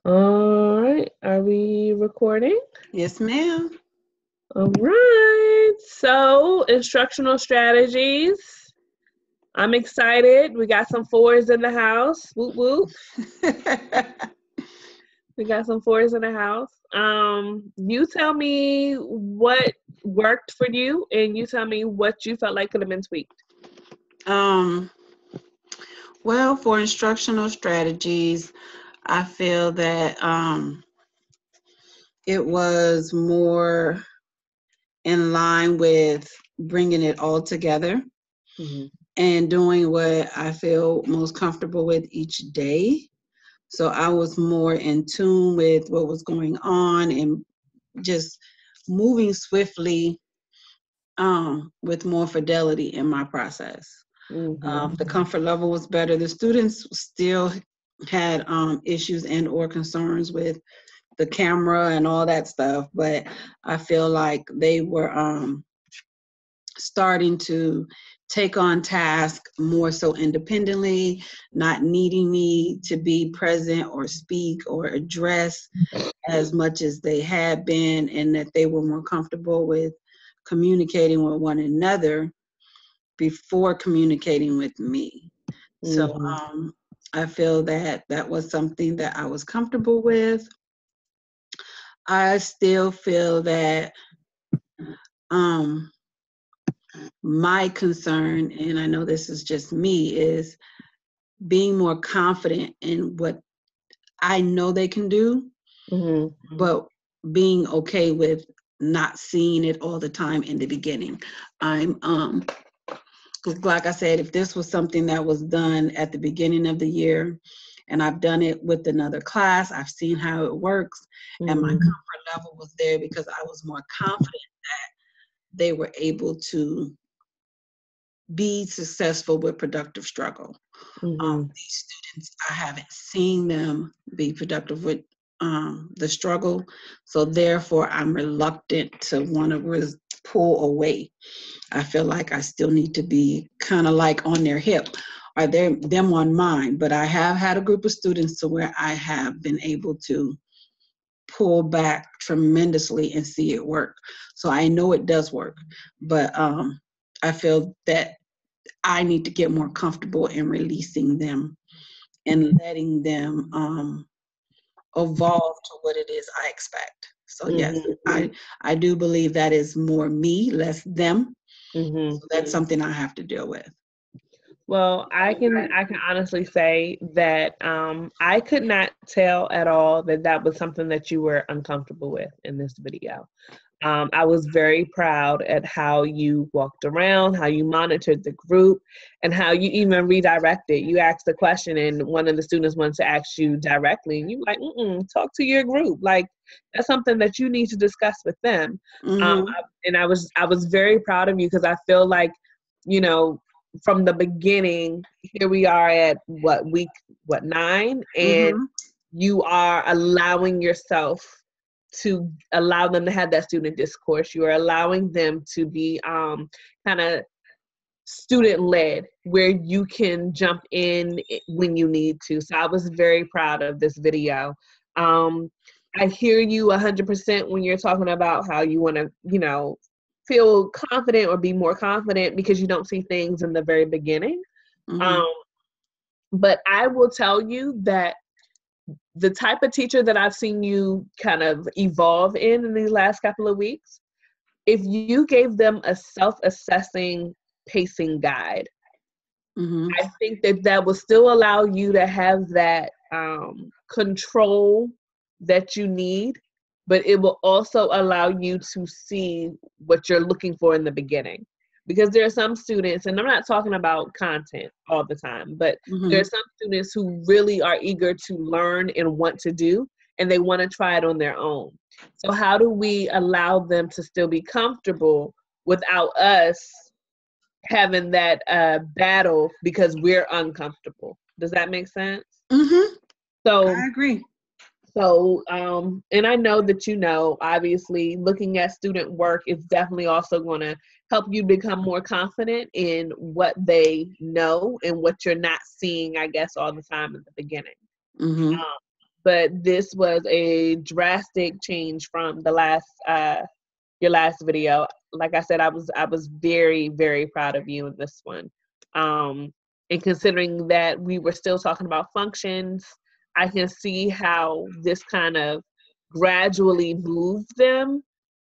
All right, are we recording? Yes, ma'am. All right, so instructional strategies. I'm excited. We got some fours in the house. Whoop whoop. We got some fours in the house. You tell me what worked for you, and you tell me what you felt like could have been tweaked. um, well, for instructional strategies, I feel that it was more in line with bringing it all together Mm-hmm. and doing what I feel most comfortable with each day. So I was more in tune with what was going on and just moving swiftly with more fidelity in my process. Mm-hmm. The comfort level was better. The students still had issues and or concerns with the camera and all that stuff, but I feel like they were starting to take on tasks more so independently, not needing me to be present or speak or address as much as they had been, and that they were more comfortable with communicating with one another before communicating with me. So Mm-hmm. I feel that that was something that I was comfortable with. I still feel that um, my concern, and I know this is just me, is being more confident in what I know they can do, Mm-hmm. but being okay with not seeing it all the time in the beginning. I'm 'cause like I said, if this was something that was done at the beginning of the year, and I've done it with another class, I've seen how it works, and my Mm-hmm. comfort level was there because I was more confident they were able to be successful with productive struggle. Mm-hmm. These students, I haven't seen them be productive with the struggle, so therefore I'm reluctant to want to pull away. I feel like I still need to be kind of like on their hip or them on mine. But I have had a group of students to where I have been able to pull back tremendously and see it work. So I know it does work, but I feel that I need to get more comfortable in releasing them and letting them evolve to what it is I expect. So yes, Mm-hmm. I do believe that is more me, less them. Mm-hmm. So that's something I have to deal with. Well, I can honestly say that I could not tell at all that that was something that you were uncomfortable with in this video. I was very proud at how you walked around, how you monitored the group, and how you even redirected. You asked a question, and one of the students wanted to ask you directly, and you were like, talk to your group. Like that's something that you need to discuss with them. Mm-hmm. And I was very proud of you because I feel like, you know, from the beginning, here we are at week 9, and Mm-hmm. you are allowing yourself to allow them to have that student discourse. You are allowing them to be kind of student led, where you can jump in when you need to. So I was very proud of this video. Um, I hear you 100% when you're talking about how you want to, feel confident or be more confident because you don't see things in the very beginning. Mm-hmm. Um, but I will tell you that the type of teacher that I've seen you kind of evolve in these last couple of weeks, if you gave them a self-assessing pacing guide, Mm-hmm. I think that that will still allow you to have that control that you need, but it will also allow you to see what you're looking for in the beginning. Because there are some students, and I'm not talking about content all the time, but there Mm-hmm. are some students who really are eager to learn and want to do, and they want to try it on their own. So how do we allow them to still be comfortable without us having that battle because we're uncomfortable? Does that make sense? Mm-hmm. So, I agree. and I know that, obviously looking at student work is definitely also going to help you become more confident in what they know and what you're not seeing, I guess, all the time at the beginning. Mm-hmm. but this was a drastic change from the last your last video. Like I said, I was very, very proud of you in this one. And considering that we were still talking about functions, I can see how this kind of gradually moved them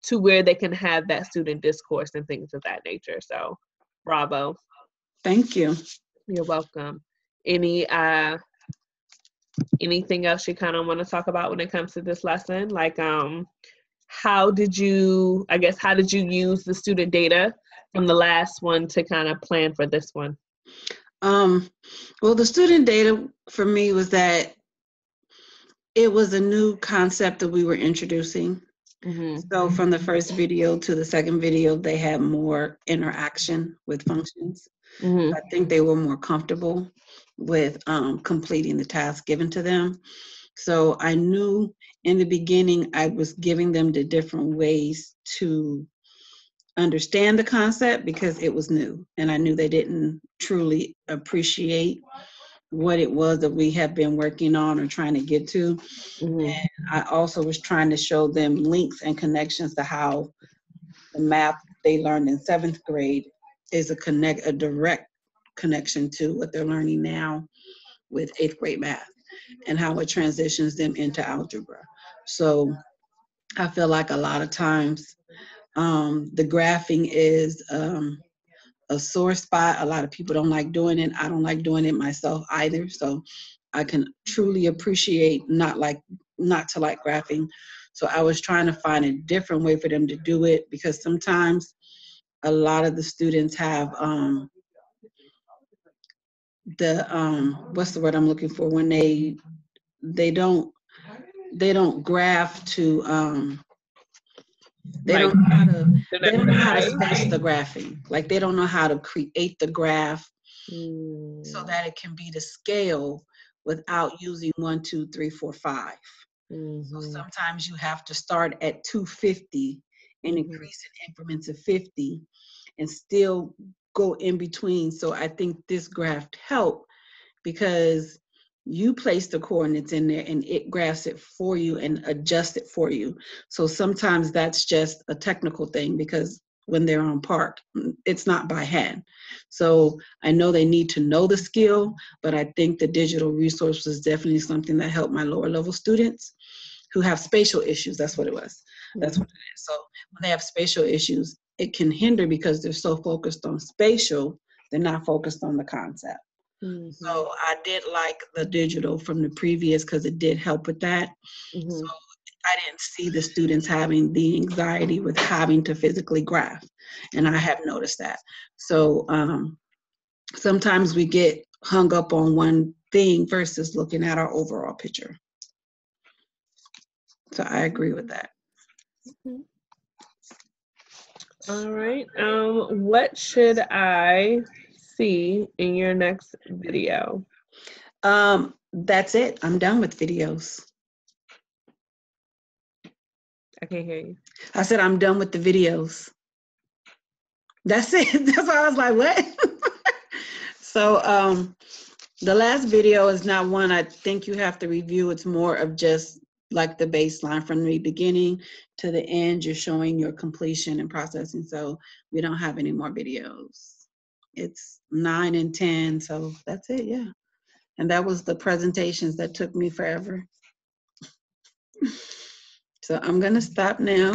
to where they can have that student discourse and things of that nature. So bravo. Thank you. You're welcome. Anything else you kind of want to talk about when it comes to this lesson? Like how did you use the student data from the last one to kind of plan for this one? Well, the student data for me was that it was a new concept that we were introducing. Mm-hmm. So from the first video to the second video, they had more interaction with functions. Mm-hmm. I think they were more comfortable with completing the task given to them. So I knew in the beginning I was giving them the different ways to understand the concept because it was new, and I knew they didn't truly appreciate what it was that we have been working on or trying to get to. Mm-hmm. And I also was trying to show them links and connections to how the math they learned in 7th grade is a direct connection to what they're learning now with 8th grade math and how it transitions them into algebra. So I feel like a lot of times the graphing is a sore spot. A lot of people don't like doing it. I don't like doing it myself either. So I can truly appreciate not to like graphing. So I was trying to find a different way for them to do it, because sometimes a lot of the students have what's the word I'm looking for, when they don't graph to they don't know how to sketch the graphing. Like they don't know how to create the graph so that it can be to scale without using 1, 2, 3, 4, 5. Mm-hmm. So sometimes you have to start at 250 and increase in increments of 50 and still go in between. So I think this graph helped because you place the coordinates in there and it graphs it for you and adjusts it for you. So sometimes that's just a technical thing, because when they're on park, it's not by hand. So I know they need to know the skill, but I think the digital resource was definitely something that helped my lower level students who have spatial issues. That's what it was. That's what it is. So when they have spatial issues, it can hinder because they're so focused on spatial, they're not focused on the concept. Mm-hmm. So I did like the digital from the previous because it did help with that. Mm-hmm. So I didn't see the students having the anxiety with having to physically graph. And I have noticed that. So sometimes we get hung up on one thing versus looking at our overall picture. So I agree with that. Mm-hmm. All right. What should I see in your next video? That's it. I'm done with videos. I can't hear you. I said I'm done with the videos. That's it. That's why I was like, what? So the last video is not one I think you have to review. It's more of just like the baseline from the beginning to the end. You're showing your completion and processing. So we don't have any more videos. It's 9 and 10. So that's it. Yeah. And that was the presentations that took me forever. So I'm going to stop now.